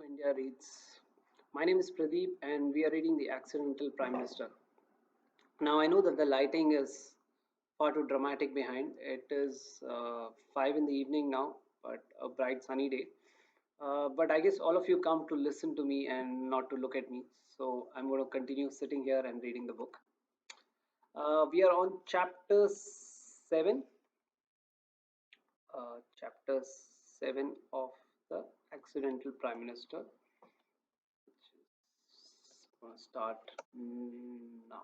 India reads. My name is Pradeep, and we are reading The Accidental Prime Minister. Now, I know that the lighting is far too dramatic behind. It is 5 in the evening now, but a bright sunny day. But I guess all of you come to listen to me and not to look at me. So I'm going to continue sitting here and reading the book. We are on chapter 7, chapter 7 of The Accidental Prime Minister, which is going to start now.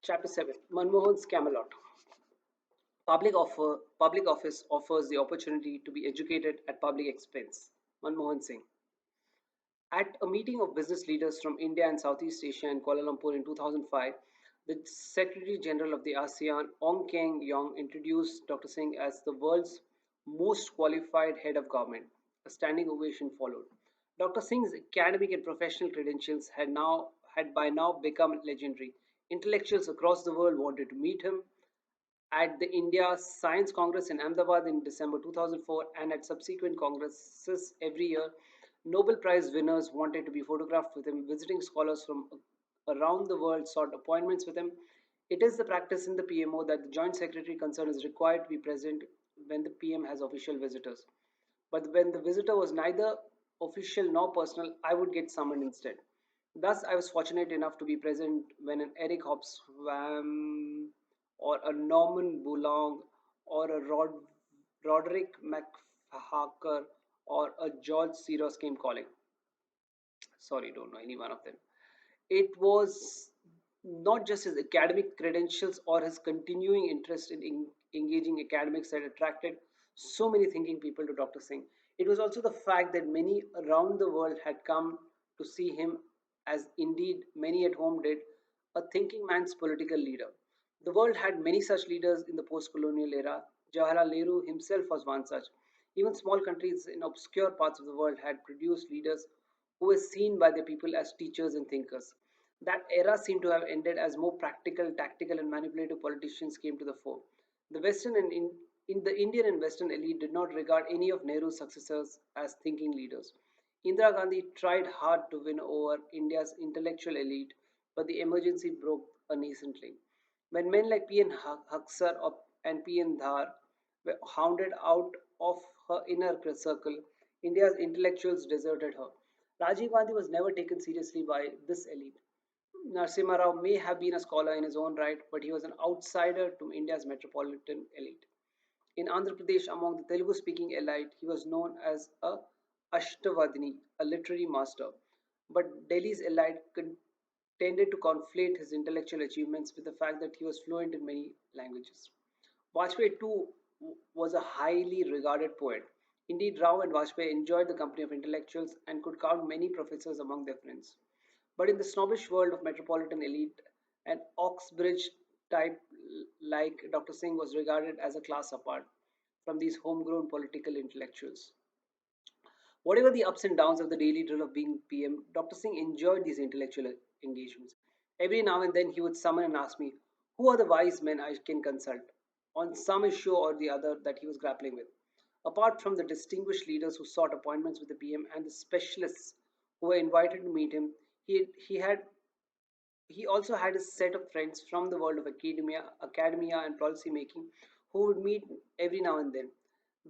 Chapter 7, Manmohan's Camelot. Public office offers the opportunity to be educated at public expense. Manmohan Singh. At a meeting of business leaders from India and Southeast Asia in Kuala Lumpur in 2005, the Secretary General of the ASEAN, Ong Keng Yong, introduced Dr. Singh as the world's most qualified head of government. A standing ovation followed. Dr. Singh's academic and professional credentials had by now become legendary. Intellectuals across the world wanted to meet him, at the India Science Congress in Ahmedabad in December 2004 and at subsequent congresses every year. Nobel Prize winners wanted to be photographed with him. Visiting scholars from around the world sought appointments with him. It is the practice in the PMO that the Joint Secretary concerned is required to be present when the PM has official visitors. But when the visitor was neither official nor personal, I would get summoned instead. Thus, I was fortunate enough to be present when an Eric Hobsbawm or a Norman Boulong or a Roderick McHarker or a George Siros came calling. Sorry, don't know any one of them. It was not just his academic credentials or his continuing interest in engaging academics that attracted so many thinking people to Dr. Singh. It was also the fact that many around the world had come to see him, as indeed many at home did, a thinking man's political leader. The world had many such leaders in the post colonial era. Jawaharlal Nehru himself was one such. Even small countries in obscure parts of the world had produced leaders who were seen by their people as teachers and thinkers. That era seemed to have ended as more practical, tactical, and manipulative politicians came to the fore. The Western and in the Indian and Western elite did not regard any of Nehru's successors as thinking leaders. Indira Gandhi tried hard to win over India's intellectual elite, but the emergency broke a nascent link. When men like P.N. Huxar and P.N. Dhar were hounded out of her inner circle, India's intellectuals deserted her. Rajiv Gandhi was never taken seriously by this elite. Narasimha Rao may have been a scholar in his own right, but he was an outsider to India's metropolitan elite. In Andhra Pradesh, among the Telugu speaking elite, he was known as a Ashtavadini, a literary master. But Delhi's elite tended to conflate his intellectual achievements with the fact that he was fluent in many languages. Vajpayee too was a highly regarded poet. Indeed, Rao and Vajpayee enjoyed the company of intellectuals and could count many professors among their friends. But in the snobbish world of metropolitan elite, an Oxbridge type like Dr. Singh was regarded as a class apart from these homegrown political intellectuals. Whatever the ups and downs of the daily drill of being PM, Dr. Singh enjoyed these intellectual engagements. Every now and then he would summon and ask me, who are the wise men I can consult on some issue or the other that he was grappling with? Apart from the distinguished leaders who sought appointments with the PM and the specialists who were invited to meet him, he had he also had a set of friends from the world of academia and policy making who would meet every now and then.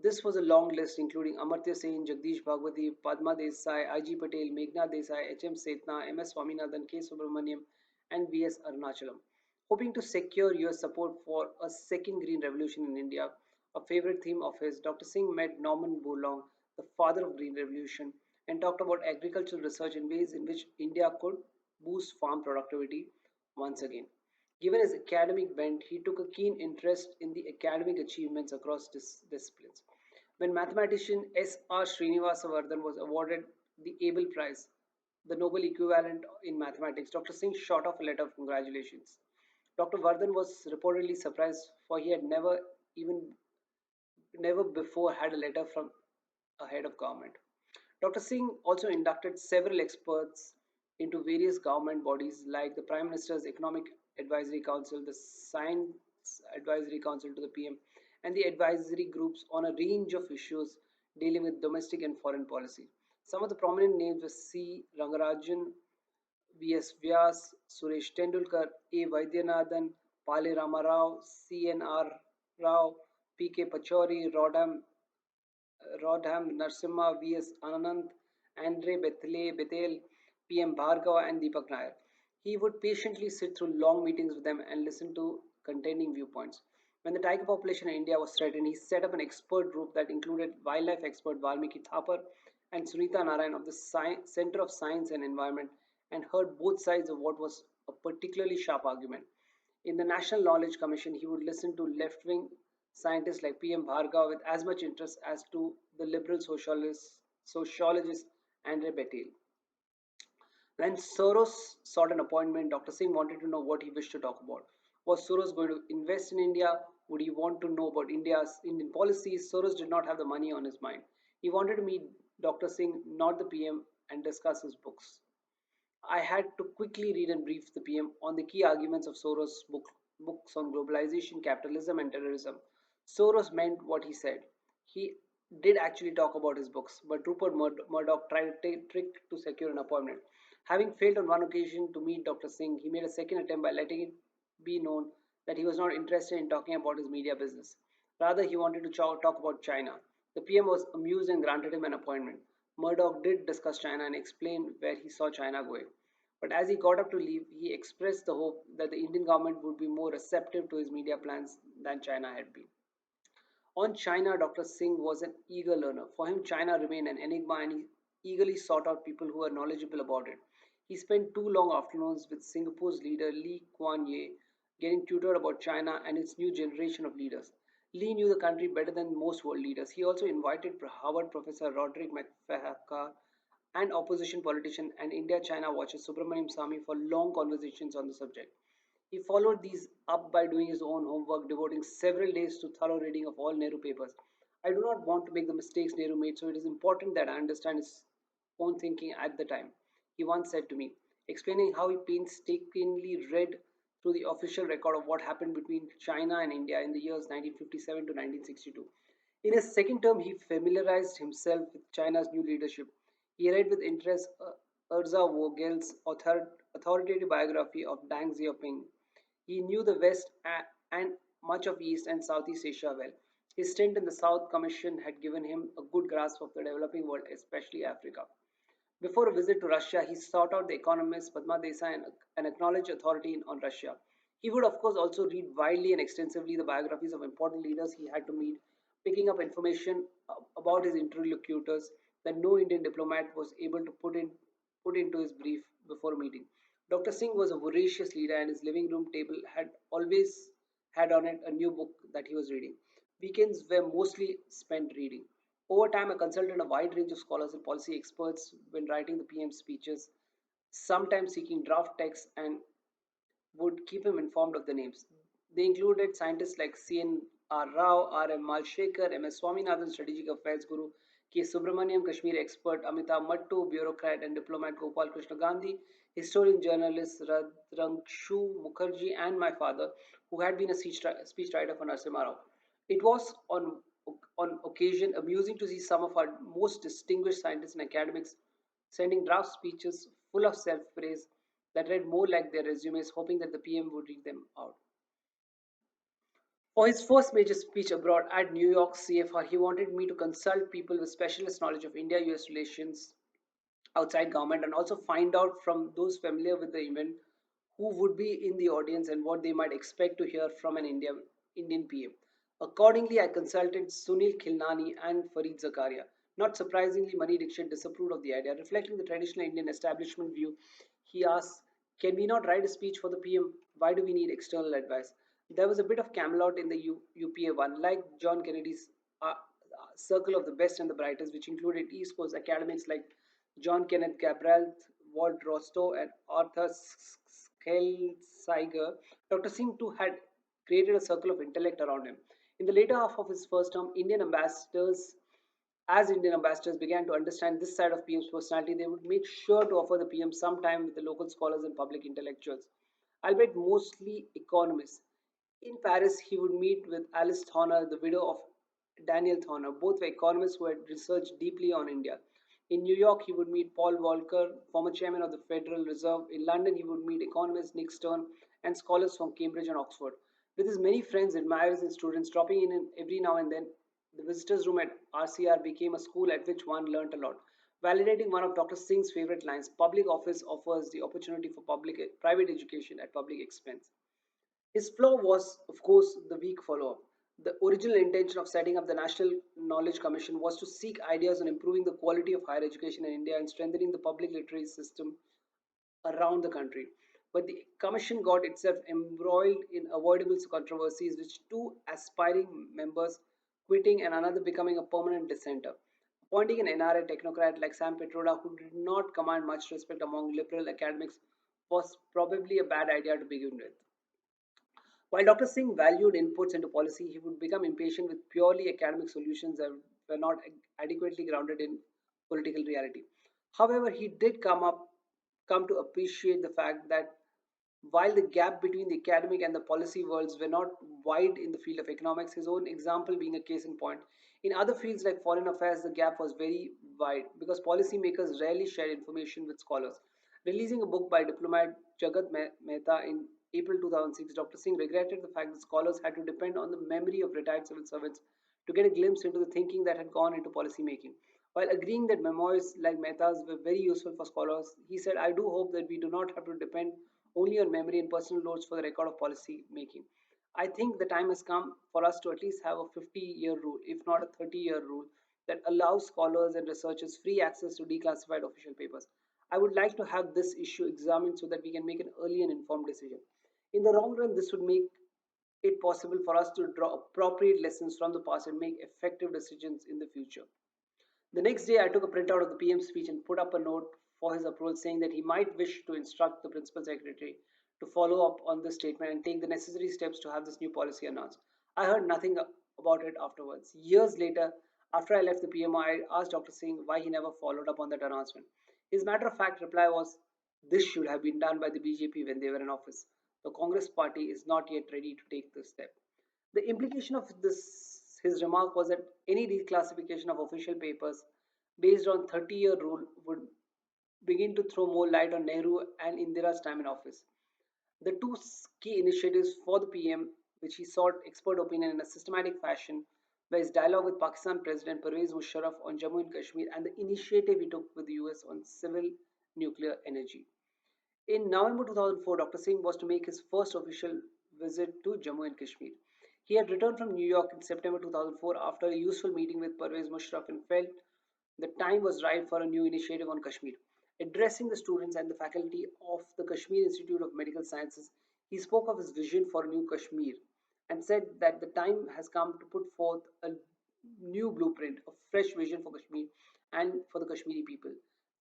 This was a long list including Amartya Sen, Jagdish Bhagwati, Padma Desai, I.G. Patel, Meghna Desai, H.M. Setna, M.S. Swaminathan, K. Subramaniam, and V.S. Arunachalam. Hoping to secure your support for a second green revolution in India, a favorite theme of his, Dr. Singh met Norman Borlaug, the father of green revolution, and talked about agricultural research and ways in which India could boost farm productivity once again. Given his academic bent, he took a keen interest in the academic achievements across disciplines. When mathematician S.R. Srinivasavardhan was awarded the Abel Prize, the Nobel equivalent in mathematics, Dr. Singh shot off a letter of congratulations. Dr. Vardhan was reportedly surprised, for he had never before had a letter from a head of government. Dr. Singh also inducted several experts into various government bodies like the Prime Minister's Economic Advisory Council, the Science Advisory Council to the PM, and the advisory groups on a range of issues dealing with domestic and foreign policy. Some of the prominent names were C. Rangarajan, V.S. Vyas, Suresh Tendulkar, A. Vaidyanathan, Pale Ramarao, C.N.R. Rao, P.K. Pachori, Rodham Narasimha, V.S. Anand, Andre Bethel, P.M. Bhargava, and Deepak Nair. He would patiently sit through long meetings with them and listen to contending viewpoints. When the tiger population in India was threatened, he set up an expert group that included wildlife expert Valmiki Thapar and Sunita Narayan of the Center of Science and Environment and heard both sides of what was a particularly sharp argument. In the National Knowledge Commission, he would listen to left wing scientists like P.M. Bhargava with as much interest as to the liberal sociologist Andre Bettel. When Soros sought an appointment, Dr. Singh wanted to know what he wished to talk about. Was Soros going to invest in India? Would he want to know about India's Indian policies? Soros did not have the money on his mind. He wanted to meet Dr. Singh, not the PM, and discuss his books. I had to quickly read and brief the PM on the key arguments of books on globalization, capitalism, and terrorism. Soros meant what he said. He did actually talk about his books, but Rupert Murdoch tried a trick to secure an appointment. Having failed on one occasion to meet Dr. Singh, he made a second attempt by letting it be known that he was not interested in talking about his media business. Rather, he wanted to talk about China. The PM was amused and granted him an appointment. Murdoch did discuss China and explain where he saw China going. But as he got up to leave, he expressed the hope that the Indian government would be more receptive to his media plans than China had been. On China, Dr. Singh was an eager learner. For him, China remained an enigma and he eagerly sought out people who were knowledgeable about it. He spent 2 long afternoons with Singapore's leader Lee Kuan Yew, getting tutored about China and its new generation of leaders. Lee knew the country better than most world leaders. He also invited Harvard professor Roderick McFahar and opposition politician and India China watcher Subramaniam Sami for long conversations on the subject. He followed these up by doing his own homework, devoting several days to thorough reading of all Nehru papers. I do not want to make the mistakes Nehru made, so it is important that I understand his own thinking at the time. He once said to me, explaining how he painstakingly read through the official record of what happened between China and India in the years 1957 to 1962. In his second term, he familiarized himself with China's new leadership. He read with interest Urza Vogel's authoritative biography of Deng Xiaoping. He knew the West and much of East and Southeast Asia well. His stint in the South Commission had given him a good grasp of the developing world, especially Africa. Before a visit to Russia, he sought out the economist Padma Desai, an acknowledged authority on Russia. He would, of course, also read widely and extensively the biographies of important leaders he had to meet, picking up information about his interlocutors that no Indian diplomat was able to put into his brief before a meeting. Dr. Singh was a voracious leader, and his living room table had always had on it a new book that he was reading. Weekends were mostly spent reading. Over time, I consulted a wide range of scholars and policy experts when writing the PM's speeches, sometimes seeking draft texts and would keep him informed of the names. They included scientists like C.N.R. Rao, R.M. Malshekar, M.S. Swaminathan, Strategic Affairs Guru, K. Subramaniam, Kashmir expert, Amitabh Mattu, bureaucrat and diplomat Gopal Krishna Gandhi, historian journalist Rangshu Mukherjee, and my father, who had been a speechwriter for Narasimha Rao. It was on occasion amusing to see some of our most distinguished scientists and academics sending draft speeches full of self praise that read more like their resumes, hoping that the PM would read them out. For his first major speech abroad at New York CFR, he wanted me to consult people with specialist knowledge of India US relations outside government and also find out from those familiar with the event who would be in the audience and what they might expect to hear from an Indian PM. Accordingly, I consulted Sunil Khilnani and Fareed Zakaria. Not surprisingly, Mani Dixit disapproved of the idea. Reflecting the traditional Indian establishment view, he asked, can we not write a speech for the PM? Why do we need external advice? There was a bit of Camelot in the UPA one, like John Kennedy's circle of the best and the brightest, which included East Coast academics like John Kenneth Galbraith, Walt Rostow, and Arthur Schellseiger. Dr. Singh too had created a circle of intellect around him. In the later half of his first term, Indian ambassadors As Indian ambassadors began to understand this side of PM's personality, they would make sure to offer the PM some time with the local scholars and public intellectuals, albeit mostly economists. In Paris, he would meet with Alice Thorner, the widow of Daniel Thorner. Both were economists who had researched deeply on India. In New York, he would meet Paul Volcker, former chairman of the Federal Reserve. In London, he would meet economist Nick Stern and scholars from Cambridge and Oxford. With his many friends, admirers, and students dropping in every now and then, the visitors' room at RCR became a school at which one learnt a lot. Validating one of Dr. Singh's favorite lines, public office offers the opportunity for private education at public expense. His flaw was, of course, the weak follow up. The original intention of setting up the National Knowledge Commission was to seek ideas on improving the quality of higher education in India and strengthening the public literacy system around the country. But the commission got itself embroiled in avoidable controversies, with two aspiring members quitting and another becoming a permanent dissenter. Appointing an NRA technocrat like Sam Petroda, who did not command much respect among liberal academics, was probably a bad idea to begin with. While Dr. Singh valued inputs into policy, he would become impatient with purely academic solutions that were not adequately grounded in political reality. However, he did come to appreciate the fact that while the gap between the academic and the policy worlds were not wide in the field of economics, his own example being a case in point, in other fields like foreign affairs, the gap was very wide because policymakers rarely shared information with scholars. Releasing a book by diplomat Jagat Mehta in April 2006, Dr. Singh regretted the fact that scholars had to depend on the memory of retired civil servants to get a glimpse into the thinking that had gone into policy making. While agreeing that memoirs like Mehta's were very useful for scholars, he said, I do hope that we do not have to depend only on memory and personal notes for the record of policy making. I think the time has come for us to at least have a 50-year rule, if not a 30-year rule, that allows scholars and researchers free access to declassified official papers. I would like to have this issue examined so that we can make an early and informed decision. In the long run, this would make it possible for us to draw appropriate lessons from the past and make effective decisions in the future. The next day, I took a printout of the PM's speech and put up a note for his approval saying that he might wish to instruct the principal secretary to follow up on this statement and take the necessary steps to have this new policy announced. I heard nothing about it afterwards. Years later, after I left the PMO, I asked Dr. Singh why he never followed up on that announcement. His matter of fact reply was, this should have been done by the BJP when they were in office. The Congress party is not yet ready to take this step. The implication of this his remark was that any declassification of official papers based on 30-year rule would begin to throw more light on Nehru and Indira's time in office. The two key initiatives for the PM, which he sought expert opinion in a systematic fashion, were his dialogue with Pakistan President Pervez Musharraf on Jammu and Kashmir and the initiative he took with the US on civil nuclear energy. In November 2004, Dr. Singh was to make his first official visit to Jammu and Kashmir. He had returned from New York in September 2004 after a useful meeting with Pervez Musharraf and felt the time was right for a new initiative on Kashmir. Addressing the students and the faculty of the Kashmir Institute of Medical Sciences, he spoke of his vision for a new Kashmir and said that the time has come to put forth a new blueprint, a fresh vision for Kashmir and for the Kashmiri people,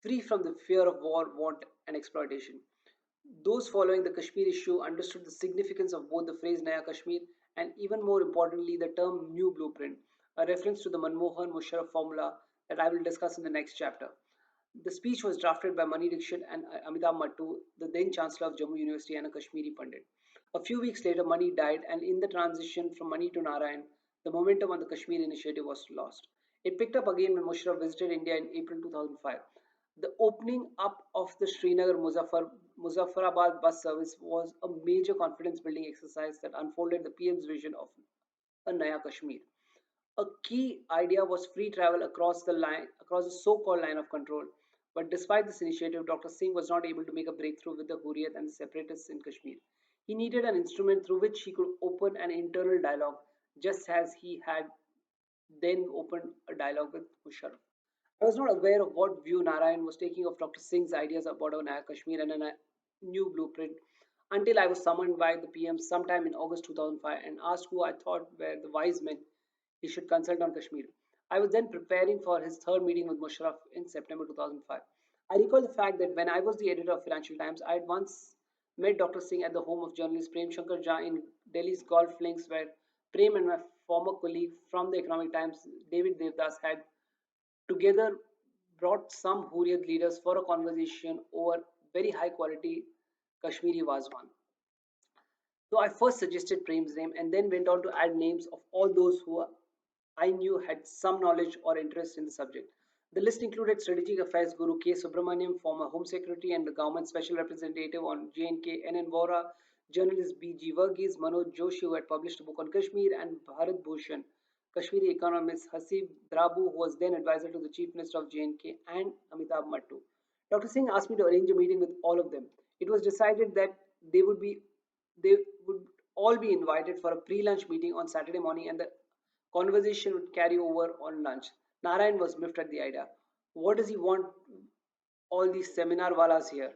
free from the fear of war, want, and exploitation. Those following the Kashmir issue understood the significance of both the phrase Naya Kashmir and, even more importantly, the term New Blueprint, a reference to the Manmohan Musharraf formula that I will discuss in the next chapter. The speech was drafted by Mani Dixit and Amitabh Mattu, the then Chancellor of Jammu University and a Kashmiri Pandit. A few weeks later, Mani died, and in the transition from Mani to Narayan, the momentum on the Kashmir initiative was lost. It picked up again when Musharraf visited India in April 2005. The opening up of the Srinagar Muzaffarabad bus service was a major confidence building exercise that unfolded the PM's vision of a Naya Kashmir. A key idea was free travel across the so-called line of control. But despite this initiative, Dr. Singh was not able to make a breakthrough with the Hurriyat and the separatists in Kashmir. He needed an instrument through which he could open an internal dialogue, just as he had then opened a dialogue with Musharraf. I was not aware of what view Narayan was taking of Dr. Singh's ideas about a Naya Kashmir and a new blueprint until I was summoned by the PM sometime in August 2005 and asked who I thought were the wise men he should consult on Kashmir. I was then preparing for his third meeting with Musharraf in September 2005. I recall the fact that when I was the editor of Financial Times, I had once met Dr. Singh at the home of journalist Prem Shankar Jha in Delhi's golf links, where Prem and my former colleague from the Economic Times, David Devdas, had together brought some Hurriyat leaders for a conversation over very high quality Kashmiri Wazwan. So I first suggested Prem's name and then went on to add names of all those who I knew had some knowledge or interest in the subject. The list included Strategic Affairs Guru K. Subramaniam, former Home Secretary and the Government Special Representative on J&K, N. Vora, journalist B.G. Varghese, Manoj Joshi, who had published a book on Kashmir, and Bharat Bhushan, Kashmiri economist Hasib Drabu, who was then advisor to the Chief Minister of J&K, and Amitabh Mattu. Dr. Singh asked me to arrange a meeting with all of them. It was decided that they would be they would all be invited for a pre-lunch meeting on Saturday morning, and the conversation would carry over on lunch. Narayan was miffed at the idea. What does he want all these seminar walas here?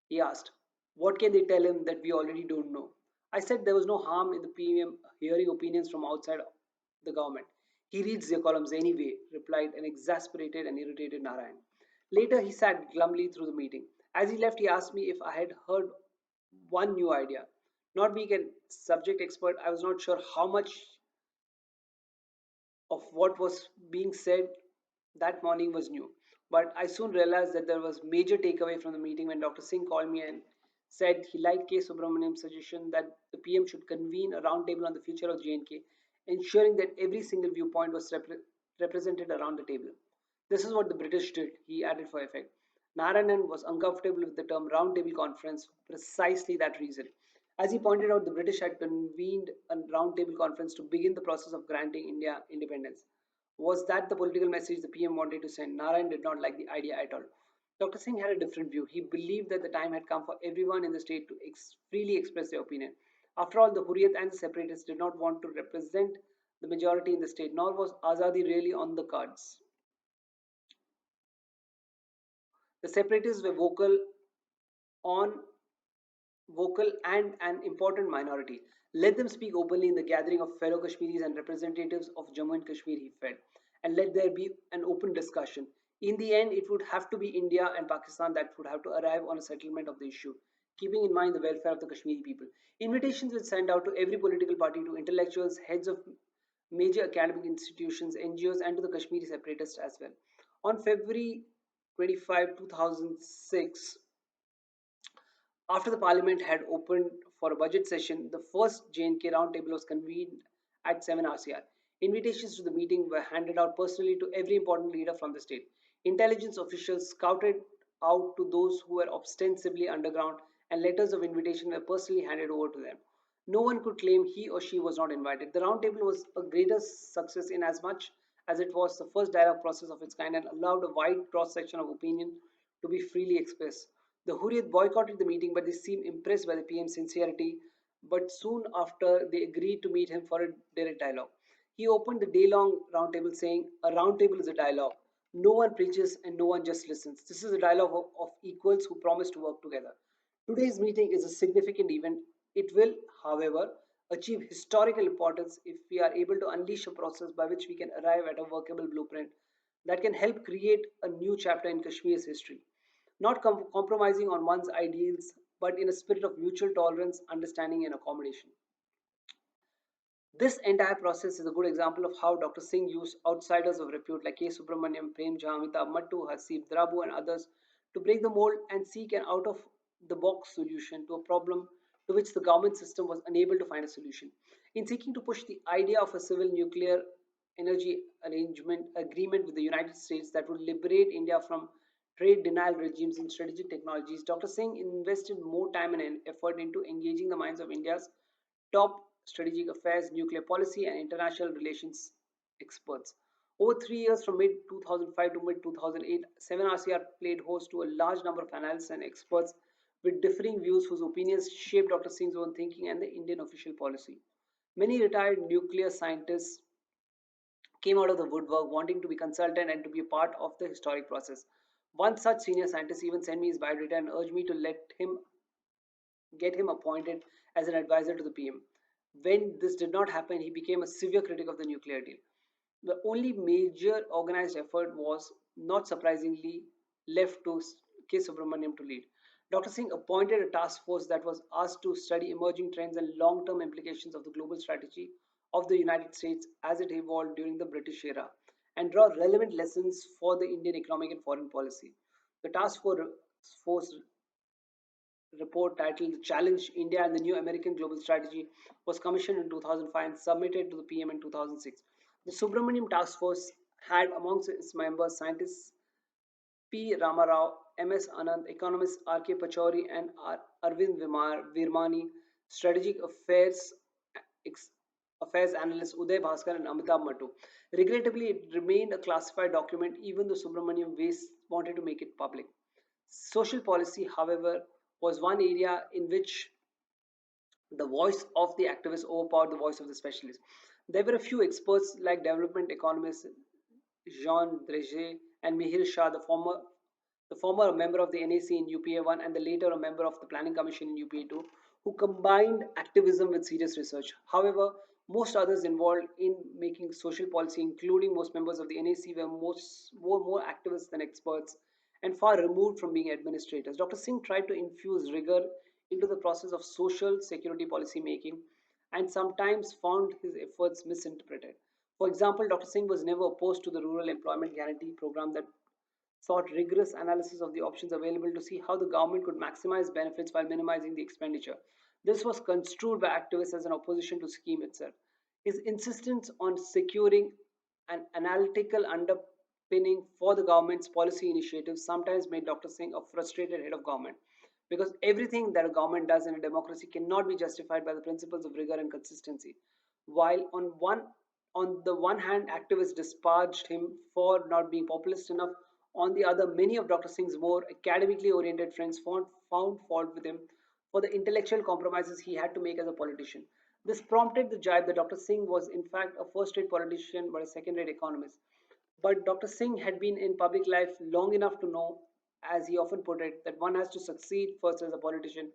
He asked. What can they tell him that we already don't know? I said there was no harm in the PM hearing opinions from outside the government. He reads their columns anyway, replied an exasperated and irritated Narayan. Later, he sat glumly through the meeting. As he left, he asked me if I had heard one new idea. Not being a subject expert, I was not sure how much of what was being said that morning was new. But I soon realized that there was major takeaway from the meeting when Dr. Singh called me and said he liked K. Subramaniam's suggestion that the PM should convene a roundtable on the future of J&K, ensuring that every single viewpoint was represented around the table. This is what the British did, he added for effect. Narayanan was uncomfortable with the term roundtable conference for precisely that reason. As he pointed out, the British had convened a roundtable conference to begin the process of granting India independence. Was that the political message the PM wanted to send? Narayan did not like the idea at all. Dr. Singh had a different view. He believed that the time had come for everyone in the state to freely express their opinion. After all, the Hurriyat and the separatists did not want to represent the majority in the state, nor was Azadi really on the cards. The separatists were on vocal and an important minority. Let them speak openly in the gathering of fellow Kashmiris and representatives of Jammu and Kashmir, he fed, and let there be an open discussion. In the end, it would have to be India and Pakistan that would have to arrive on a settlement of the issue, keeping in mind the welfare of the Kashmiri people. Invitations were sent out to every political party, to intellectuals, heads of major academic institutions, NGOs, and to the Kashmiri separatists as well. On February 25, 2006, after the parliament had opened for a budget session, the first J&K roundtable was convened at 7 RCR. Invitations to the meeting were handed out personally to every important leader from the state. Intelligence officials scouted out to those who were ostensibly underground, and letters of invitation were personally handed over to them. No one could claim he or she was not invited. The roundtable was a greater success in as much as it was the first dialogue process of its kind and allowed a wide cross section of opinion to be freely expressed. The Hurriyat boycotted the meeting, but they seemed impressed by the PM's sincerity. But soon after, they agreed to meet him for a direct dialogue. He opened the day long roundtable saying, a roundtable is a dialogue. No one preaches and no one just listens. This is a dialogue of equals who promise to work together. Today's meeting is a significant event. It will, however, achieve historical importance if we are able to unleash a process by which we can arrive at a workable blueprint that can help create a new chapter in Kashmir's history. Not compromising on one's ideals, but in a spirit of mutual tolerance, understanding, and accommodation. This entire process is a good example of how Dr. Singh used outsiders of repute like K. Subramaniam, Prem Jha, Amitabh Mattu, Hasib Drabu, and others to break the mold and seek an out of the box solution to a problem to which the government system was unable to find a solution. In seeking to push the idea of a civil nuclear energy arrangement agreement with the United States that would liberate India from trade denial regimes and strategic technologies, Dr. Singh invested more time and effort into engaging the minds of India's top strategic affairs, nuclear policy, and international relations experts. Over 3 years, from mid 2005 to mid 2008, 7RCR played host to a large number of analysts and experts with differing views whose opinions shaped Dr. Singh's own thinking and the Indian official policy. Many retired nuclear scientists came out of the woodwork wanting to be consultant and to be a part of the historic process. One such senior scientist even sent me his biodata and urged me to let him get him appointed as an advisor to the PM. When this did not happen, he became a severe critic of the nuclear deal. The only major organized effort was, not surprisingly, left to K. Subramaniam to lead. Dr. Singh appointed a task force that was asked to study emerging trends and long term implications of the global strategy of the United States as it evolved during the British era. and draw relevant lessons for the Indian economic and foreign policy. The force report titled Challenge India and the New American Global Strategy was commissioned in 2005 and submitted to the PM in 2006. The Subramaniam Task Force had amongst its members scientists P. Ramarao, M.S. Anand, economists R.K. Pachauri and Arvind Virmani, strategic affairs analyst Uday Bhaskar and Amitabh Mattu. Regrettably, it remained a classified document even though Subramaniam Waste wanted to make it public. Social policy, however, was one area in which the voice of the activists overpowered the voice of the specialists. There were a few experts like development economists Jean Drege and Mihir Shah, the former a member of the NAC in UPA 1 and the later a member of the Planning Commission in UPA 2, who combined activism with serious research. However, most others involved in making social policy, including most members of the NAC, were more activists than experts and far removed from being administrators. Dr. Singh tried to infuse rigor into the process of social security policy making and sometimes found his efforts misinterpreted. For example, Dr. Singh was never opposed to the Rural Employment Guarantee Program that sought rigorous analysis of the options available to see how the government could maximize benefits while minimizing the expenditure. This was construed by activists as an opposition to scheme itself. His insistence on securing an analytical underpinning for the government's policy initiatives sometimes made Dr. Singh a frustrated head of government because everything that a government does in a democracy cannot be justified by the principles of rigor and consistency. While on the one hand, activists disparaged him for not being populist enough. On the other, many of Dr. Singh's more academically oriented friends found fault with him for the intellectual compromises he had to make as a politician. This prompted the jibe that Dr. Singh was in fact a first-rate politician but a second-rate economist. But Dr. Singh had been in public life long enough to know, as he often put it, that one has to succeed first as a politician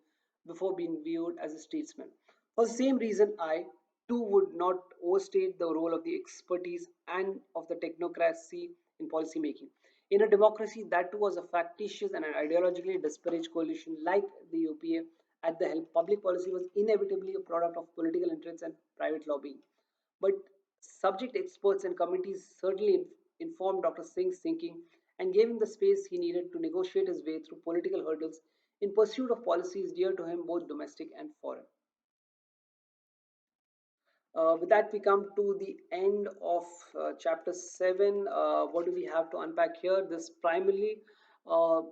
before being viewed as a statesman. For the same reason, I too would not overstate the role of the expertise and of the technocracy in policy making. In a democracy, that too was a factitious and an ideologically disparaged coalition like the UPA at the helm, public policy was inevitably a product of political interests and private lobbying. But subject experts and committees certainly informed Dr. Singh's thinking and gave him the space he needed to negotiate his way through political hurdles in pursuit of policies dear to him, both domestic and foreign. With that, we come to the end of chapter 7. What do we have to unpack here? This primarily uh,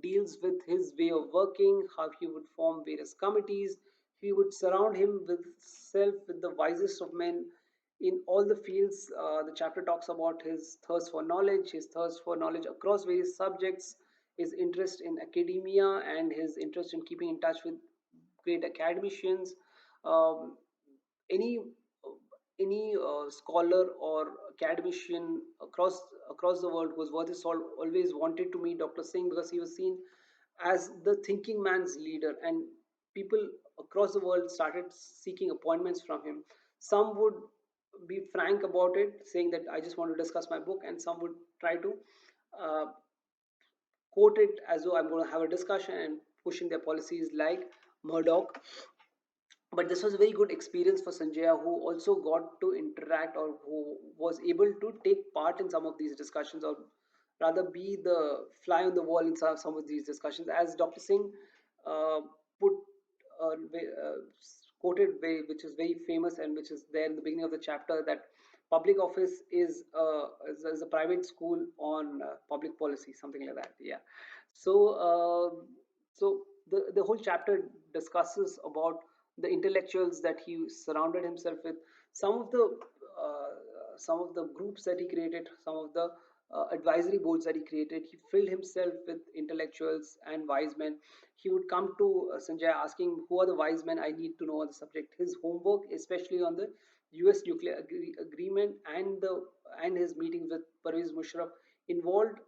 deals with his way of working, how he would form various committees. He would surround himself with the wisest of men in all the fields. The chapter talks about his thirst for knowledge across various subjects, his interest in academia, and his interest in keeping in touch with great academicians. Um, any scholar or academician across the world who was worth his salt always wanted to meet Dr. Singh because he was seen as the thinking man's leader, and people across the world started seeking appointments from him. Some would be frank about it, saying that I just want to discuss my book, and some would try to uh, quote it as though I'm going to have a discussion and pushing their policies like Murdoch. But this was a very good experience for Sanjaya, who also got to interact or who was able to take part in some of these discussions, or rather be the fly on the wall in some of these discussions. As Dr. Singh uh, put quoted way, which is very famous and which is there in the beginning of the chapter, that public office is a private school on public policy, something like that. Yeah. So the whole chapter discusses about the intellectuals that he surrounded himself with, some of the uh, some of the groups that he created, some of the advisory boards that he created. He filled himself with intellectuals and wise men. He would come to Sanjay asking who are the wise men I need to know on the subject. His homework, especially on the US nuclear agreement, and his meetings with Parvez Musharraf, involved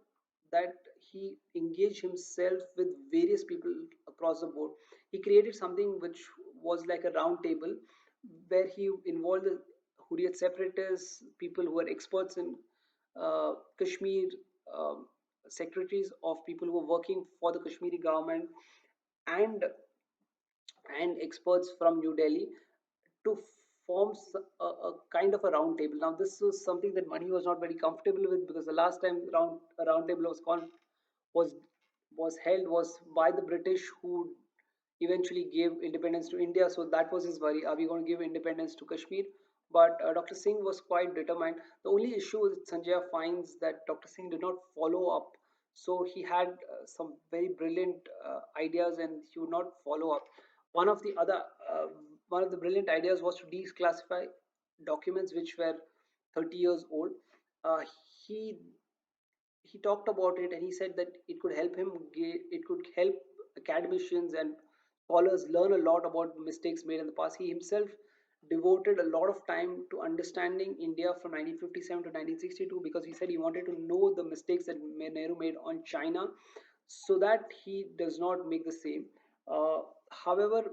that he engaged himself with various people across the board. He created something which was like a round table where he involved the Hurriyat separatists, people who are experts in Kashmir, um, secretaries of people who are working for the Kashmiri government, and experts from New Delhi to forms a kind of a round table. Now, this was something that Mani was not very comfortable with, because the last time a round table was was held was by the British, who eventually gave independence to India. So that was his worry: are we going to give independence to Kashmir? But Dr. Singh was quite determined. The only issue is Sanjaya finds that Dr. Singh did not follow up. So he had some very brilliant ideas, and he would not follow up. One of the other, uh, one of the brilliant ideas was to declassify documents which were 30 years old. Uh, he he talked about it, and he said that it could help academicians and scholars learn a lot about mistakes made in the past. He himself devoted a lot of time to understanding India from 1957 to 1962, because he said he wanted to know the mistakes that Nehru made on China, so that he does not make the same. However,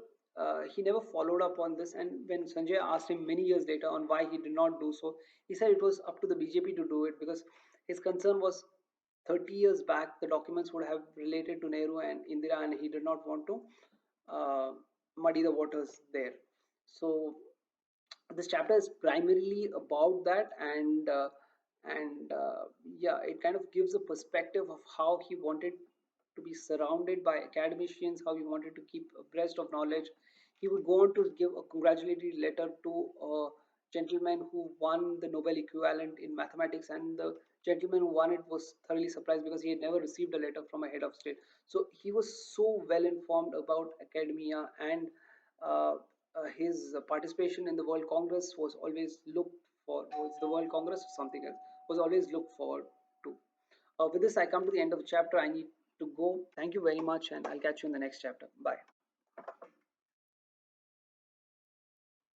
he never followed up on this, and when Sanjay asked him many years later on why he did not do so, he said it was up to the BJP to do it, because his concern was 30 years back the documents would have related to Nehru and Indira, and he did not want to uh, muddy the waters there. So this chapter is primarily about that, and yeah, it kind of gives a perspective of how he wanted to be surrounded by academicians, how he wanted to keep abreast of knowledge. He would go on to give a congratulatory letter to a gentleman who won the Nobel equivalent in mathematics, and the gentleman who won it was thoroughly surprised because he had never received a letter from a head of state. So he was so well informed about academia, and uh, his participation in the World Congress was always looked for. Was the World Congress or something else? Was always looked forward to. With this, I come to the end of the chapter. I need to go. Thank you very much, and I'll catch you in the next chapter. Bye.